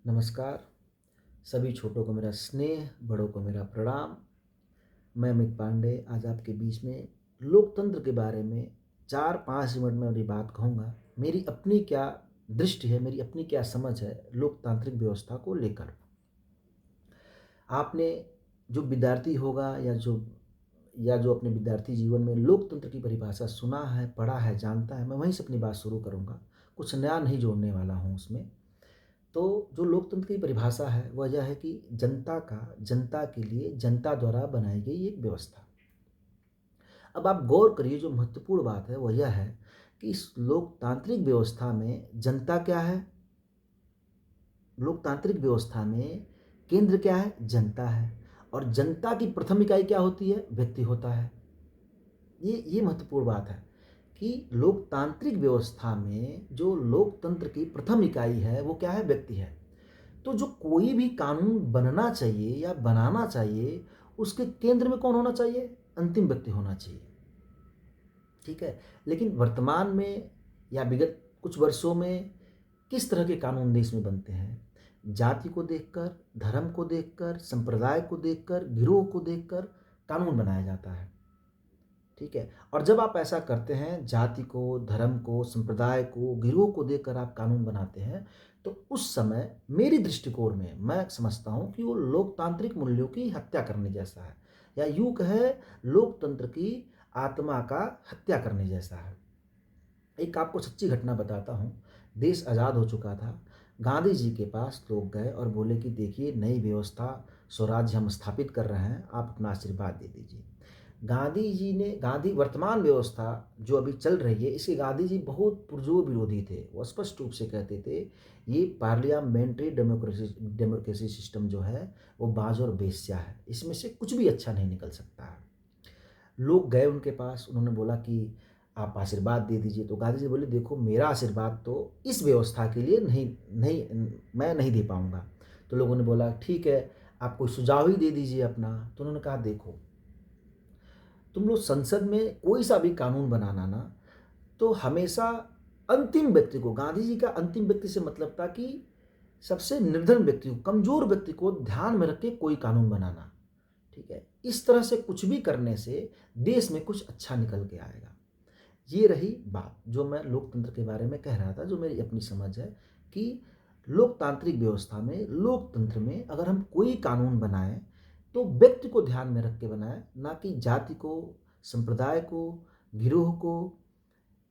नमस्कार। सभी छोटों को मेरा स्नेह, बड़ों को मेरा प्रणाम। मैं अमित पांडे आज आपके बीच में लोकतंत्र के बारे में 4-5 मिनट में अपनी बात कहूँगा। मेरी अपनी क्या दृष्टि है, मेरी अपनी क्या समझ है लोकतांत्रिक व्यवस्था को लेकर। आपने जो विद्यार्थी होगा या जो अपने विद्यार्थी जीवन में लोकतंत्र की परिभाषा सुना है, पढ़ा है, जानता है, मैं वहीं से अपनी बात शुरू करूँगा। कुछ नया नहीं जोड़ने वाला हूँ उसमें। तो जो लोकतंत्र की परिभाषा है वह यह है कि जनता के लिए जनता द्वारा बनाई गई एक व्यवस्था। अब आप गौर करिए, जो महत्वपूर्ण बात है वह यह है कि इस लोकतांत्रिक व्यवस्था में जनता क्या है? लोकतांत्रिक व्यवस्था में केंद्र क्या है? जनता है। और जनता की प्रथम इकाई क्या होती है? व्यक्ति होता है। ये महत्वपूर्ण बात है कि लोकतांत्रिक व्यवस्था में जो लोकतंत्र की प्रथम इकाई है वो क्या है? व्यक्ति है। तो जो कोई भी कानून बनना चाहिए या बनाना चाहिए, उसके केंद्र में कौन होना चाहिए? अंतिम व्यक्ति होना चाहिए। ठीक है। लेकिन वर्तमान में या विगत कुछ वर्षों में किस तरह के कानून देश में बनते हैं? जाति को देखकर, धर्म को देखकर, संप्रदाय को देखकर, गिरोह को देखकर कानून बनाया जाता है। ठीक है। और जब आप ऐसा करते हैं, जाति को, धर्म को, संप्रदाय को, गिरोह को देखकर आप कानून बनाते हैं, तो उस समय मेरी दृष्टिकोण में मैं समझता हूँ कि वो लोकतांत्रिक मूल्यों की हत्या करने जैसा है, या यूं कहे लोकतंत्र की आत्मा का हत्या करने जैसा है। एक आपको सच्ची घटना बताता हूँ। देश आज़ाद हो चुका था। गांधी जी के पास लोग गए और बोले कि देखिए, नई व्यवस्था, स्वराज्य हम स्थापित कर रहे हैं, आप अपना आशीर्वाद दे दीजिए। गांधी वर्तमान व्यवस्था जो अभी चल रही है, इसके गांधी जी बहुत पुरजोर विरोधी थे। वो स्पष्ट रूप से कहते थे ये पार्लियामेंट्री डेमोक्रेसी सिस्टम जो है वो बाज और बेस्या है, इसमें से कुछ भी अच्छा नहीं निकल सकता है। लोग गए उनके पास, उन्होंने बोला कि आप आशीर्वाद दे दीजिए। तो गांधी जी बोले, देखो मेरा आशीर्वाद तो इस व्यवस्था के लिए नहीं नहीं मैं नहीं दे पाऊंगा। तो लोगों ने बोला ठीक है, आप कोई सुझाव ही दे दीजिए अपना। तो उन्होंने कहा, देखो तुम लोग संसद में कोई सा भी कानून बनाना ना, तो हमेशा अंतिम व्यक्ति को, गांधी जी का अंतिम व्यक्ति से मतलब था कि सबसे निर्धन व्यक्ति को, कमजोर व्यक्ति को ध्यान में रख के कोई कानून बनाना। ठीक है। इस तरह से कुछ भी करने से देश में कुछ अच्छा निकल के आएगा। ये रही बात जो मैं लोकतंत्र के बारे में कह रहा था, जो मेरी अपनी समझ है कि लोकतांत्रिक व्यवस्था में, लोकतंत्र में अगर हम कोई कानून बनाएं तो व्यक्ति को ध्यान में रख के बनाएं, ना कि जाति को, संप्रदाय को, गिरोह को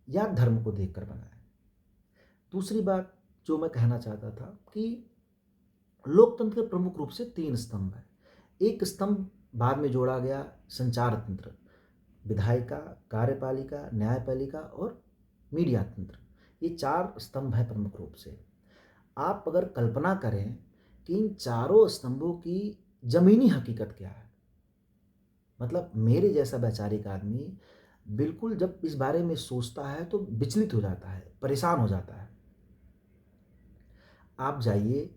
या धर्म को देखकर बनाएं। दूसरी बात जो मैं कहना चाहता था कि लोकतंत्र के प्रमुख रूप से 3 स्तंभ हैं। एक स्तंभ बाद में जोड़ा गया, संचार तंत्र, विधायिका, कार्यपालिका, न्यायपालिका और मीडिया तंत्र। ये 4 स्तंभ हैं प्रमुख रूप से। आप अगर कल्पना करें कि इन चारों स्तंभों की जमीनी हकीकत क्या है, मतलब मेरे जैसा वैचारिक आदमी बिल्कुल जब इस बारे में सोचता है तो विचलित हो जाता है, परेशान हो जाता है। आप जाइए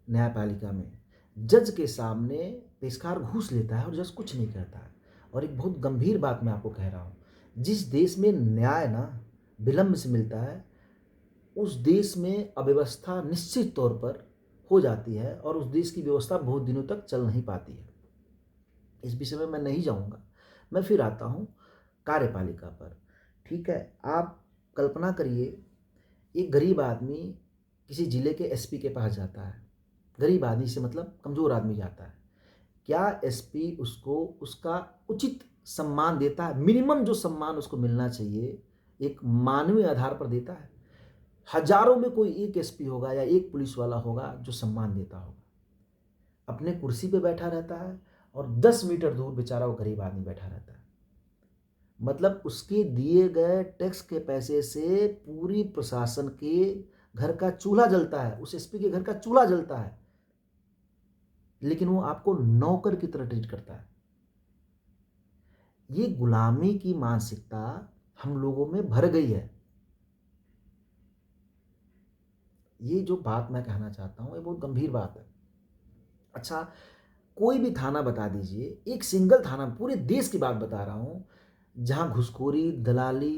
न्यायपालिका में, जज के सामने पेशकार घूस लेता है और जज कुछ नहीं कहता है। और एक बहुत गंभीर बात मैं आपको कह रहा हूँ, जिस देश में न्याय ना विलंब से मिलता है, उस देश में अव्यवस्था निश्चित तौर पर हो जाती है और उस देश की व्यवस्था बहुत दिनों तक चल नहीं पाती है। इस विषय में मैं नहीं जाऊंगा। मैं फिर आता हूँ कार्यपालिका पर। ठीक है। आप कल्पना करिए, एक गरीब आदमी किसी जिले के एसपी के पास जाता है। गरीब आदमी से मतलब कमजोर आदमी जाता है। क्या एसपी उसको उसका उचित सम्मान देता है? मिनिमम जो सम्मान उसको मिलना चाहिए एक मानवीय आधार पर देता है? हजारों में कोई एक एसपी होगा या एक पुलिस वाला होगा जो सम्मान देता होगा। अपने कुर्सी पे बैठा रहता है और 10 मीटर दूर बेचारा वो गरीब आदमी बैठा रहता है। मतलब उसके दिए गए टैक्स के पैसे से पूरी प्रशासन के घर का चूल्हा जलता है, उस एसपी के घर का चूल्हा जलता है, लेकिन वो आपको नौकर की तरह ट्रीट करता है। ये गुलामी की मानसिकता हम लोगों में भर गई है। ये जो बात मैं कहना चाहता हूं ये बहुत गंभीर बात है। अच्छा, कोई भी थाना बता दीजिए, एक सिंगल थाना, पूरे देश की बात बता रहा हूं, जहां घुसखोरी, दलाली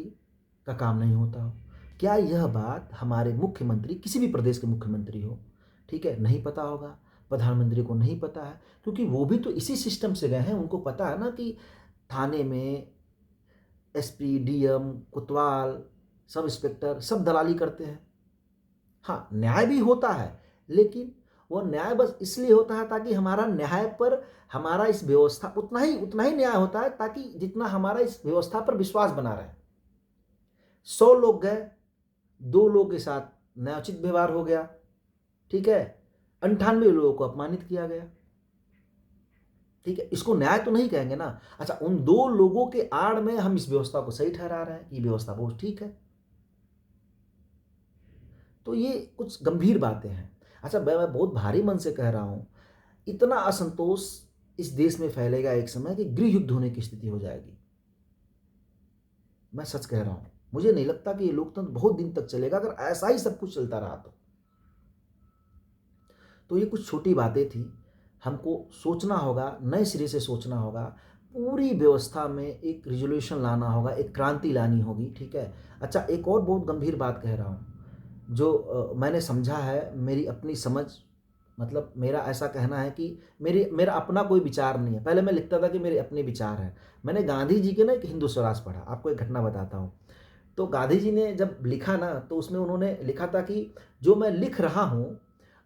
का काम नहीं होता हो। क्या यह बात हमारे मुख्यमंत्री, किसी भी प्रदेश के मुख्यमंत्री हो, ठीक है, नहीं पता होगा, प्रधानमंत्री को नहीं पता है, क्योंकि वो भी तो इसी सिस्टम से गए हैं। उनको पता है ना कि थाने में एसपी, डीएम, कोतवाल, सब इंस्पेक्टर सब दलाली करते हैं। हाँ, न्याय भी होता है, लेकिन वो न्याय बस इसलिए होता है ताकि हमारा न्याय पर, हमारा इस व्यवस्था, उतना ही न्याय होता है ताकि जितना हमारा इस व्यवस्था पर विश्वास बना रहे। 100 लोग गए, 2 लोग के साथ न्यायोचित व्यवहार हो गया, ठीक है, 98 लोगों को अपमानित किया गया, ठीक है, इसको न्याय तो नहीं कहेंगे ना। अच्छा, उन 2 लोगों के आड़ में हम इस व्यवस्था को सही ठहरा रहे हैं कि व्यवस्था बहुत ठीक है। तो ये कुछ गंभीर बातें हैं। अच्छा, मैं बहुत भारी मन से कह रहा हूं, इतना असंतोष इस देश में फैलेगा एक समय कि गृह युद्ध होने की स्थिति हो जाएगी। मैं सच कह रहा हूं, मुझे नहीं लगता कि ये लोकतंत्र बहुत दिन तक चलेगा अगर ऐसा ही सब कुछ चलता रहा तो ये कुछ छोटी बातें थी। हमको सोचना होगा, नए सिरे से सोचना होगा, पूरी व्यवस्था में एक रिजोल्यूशन लाना होगा, एक क्रांति लानी होगी, ठीक है। अच्छा, एक और बहुत गंभीर बात कह रहा हूँ, जो मैंने समझा है, मेरी अपनी समझ, मतलब मेरा ऐसा कहना है कि मेरा अपना कोई विचार नहीं है। पहले मैं लिखता था कि मेरे अपने विचार हैं। मैंने गांधी जी के ना एक हिंदू स्वराज पढ़ा, आपको एक घटना बताता हूँ। तो गांधी जी ने जब लिखा ना, तो उसमें उन्होंने लिखा था कि जो मैं लिख रहा हूँ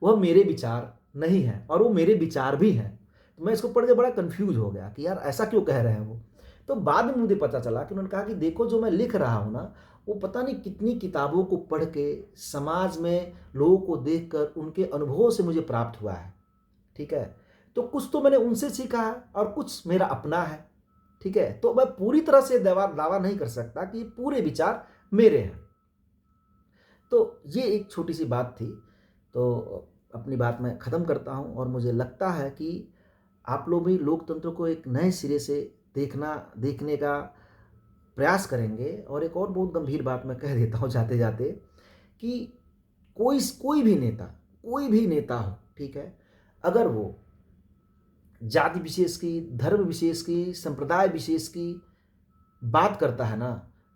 वह मेरे विचार नहीं है और वो मेरे विचार भी हैं। तो मैं इसको पढ़ के बड़ा कंफ्यूज हो गया कि यार ऐसा क्यों कह रहे हैं वो। तो बाद में मुझे पता चला कि उन्होंने कहा कि देखो, जो मैं लिख रहा हूँ ना, वो पता नहीं कितनी किताबों को पढ़ के, समाज में लोगों को देखकर, उनके अनुभवों से मुझे प्राप्त हुआ है, ठीक है। तो कुछ तो मैंने उनसे सीखा है और कुछ मेरा अपना है, ठीक है। तो मैं पूरी तरह से दावा नहीं कर सकता कि पूरे विचार मेरे हैं। तो ये एक छोटी सी बात थी। तो अपनी बात मैं ख़त्म करता हूँ और मुझे लगता है कि आप लोग भी लोकतंत्र को एक नए सिरे से देखने का प्रयास करेंगे। और एक और बहुत गंभीर बात मैं कह देता हूँ जाते जाते, कि कोई भी नेता हो, ठीक है, अगर वो जाति विशेष की, धर्म विशेष की, संप्रदाय विशेष की बात करता है ना,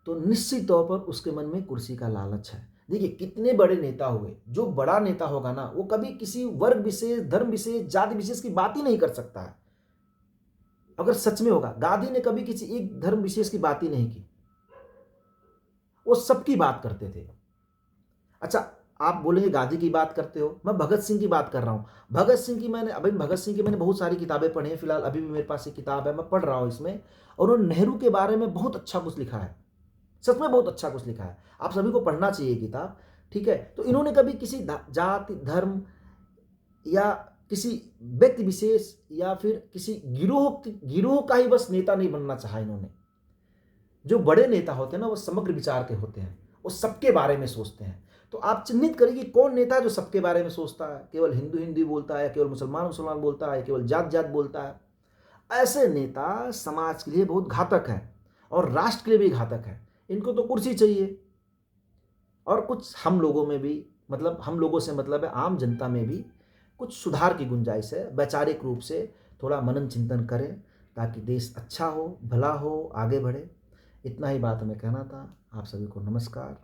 तो निश्चित तौर पर उसके मन में कुर्सी का लालच है। देखिए, कितने बड़े नेता हुए, जो बड़ा नेता होगा ना, वो कभी किसी वर्ग विशेष, धर्म विशेष, जाति विशेष की बात ही नहीं कर सकता है। अगर सच में होगा, गांधी ने कभी किसी एक धर्म विशेष की बात ही नहीं की, वो सबकी बात करते थे। अच्छा, आप बोलेंगे गांधी की बात करते हो, मैं भगत सिंह की बात कर रहा हूं। भगत सिंह की मैंने बहुत सारी किताबें पढ़ी हैं। फिलहाल अभी भी मेरे पास एक किताब है, मैं पढ़ रहा हूं इसमें, और उन्होंने नेहरू के बारे में बहुत अच्छा कुछ लिखा है। सच में बहुत अच्छा कुछ लिखा है, आप सभी को पढ़ना चाहिए किताब, ठीक है। तो इन्होंने कभी किसी जाति, धर्म या किसी व्यक्ति विशेष या फिर किसी गिरोह का ही बस नेता नहीं बनना चाहा इन्होंने। जो बड़े नेता होते हैं ना, वो समग्र विचार के होते हैं, वो सबके बारे में सोचते हैं। तो आप चिन्हित करिए कि कौन नेता है जो सबके बारे में सोचता है, केवल हिंदू हिंदू बोलता है, केवल मुसलमान मुसलमान बोलता है, केवल जात जात बोलता है। ऐसे नेता समाज के लिए बहुत घातक है और राष्ट्र के लिए भी घातक है। इनको तो कुर्सी चाहिए। और कुछ हम लोगों में भी, मतलब हम लोगों से मतलब है आम जनता में भी कुछ सुधार की गुंजाइश है। वैचारिक रूप से थोड़ा मनन चिंतन करें ताकि देश अच्छा हो, भला हो, आगे बढ़े। इतना ही बात हमें कहना था। आप सभी को नमस्कार।